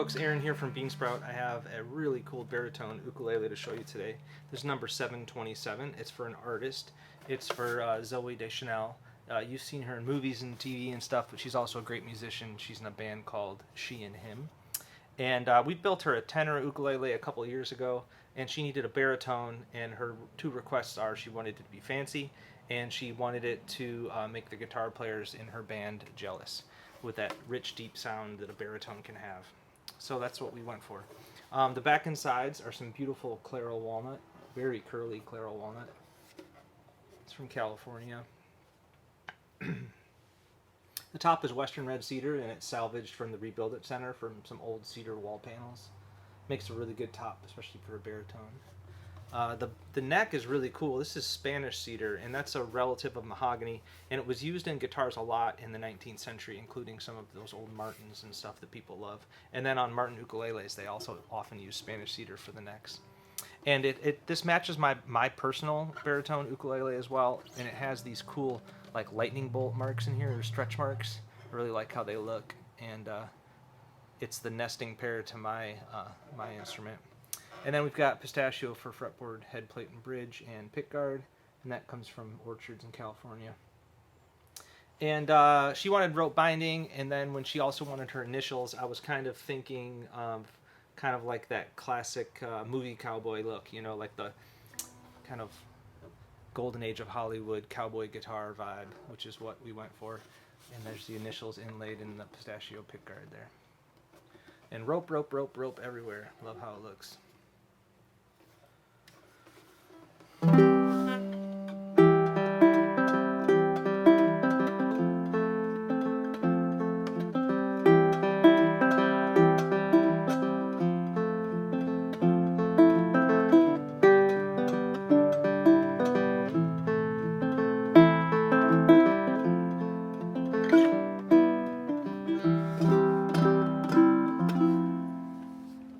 folks, Aaron here from Beansprout. I have a really cool baritone ukulele to show you today. This is number 727. It's for an artist. It's for Zoe Deschanel. You've seen her in movies and TV and stuff, but she's also a great musician. She's in a band called She and Him. And we built her a tenor ukulele a couple of years ago, and she needed a baritone, and her two requests are she wanted it to be fancy, and she wanted it to make the guitar players in her band jealous with that rich, deep sound that a baritone can have. So that's what we went for. The back and sides are some beautiful Claro walnut, very curly Claro walnut. It's from California. The top is Western red cedar, and it's salvaged from the Rebuild It Center from some old cedar wall panels. Makes a really good top, especially for a baritone. The neck is really cool. This is Spanish cedar, and that's a relative of mahogany, and it was used in guitars a lot in the 19th century, including some of those old Martins and stuff that people love. And then on Martin ukuleles, they also often use Spanish cedar for the necks. And this matches my personal baritone ukulele as well, and it has these cool like lightning bolt marks in here, or stretch marks. I really like how they look, and it's the nesting pair to my instrument. And then we've got pistachio for fretboard, head plate and bridge, and pickguard, and that comes from orchards in California. And she wanted rope binding, and then when she also wanted her initials, I was kind of thinking of kind of like that classic movie cowboy look, you know, like the kind of golden age of Hollywood cowboy guitar vibe, which is what we went for. And there's the initials inlaid in the pistachio pickguard there. And rope, rope, rope, rope everywhere. Love how it looks.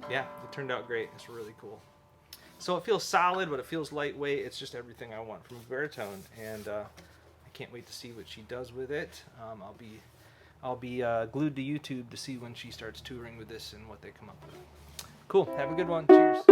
Yeah, it turned out great. It's really cool. So it feels solid, but it feels lightweight. It's just everything I want from a baritone, and I can't wait to see what she does with it. I'll be glued to YouTube to see when she starts touring with this and what they come up with. Cool. Have a good one. Cheers.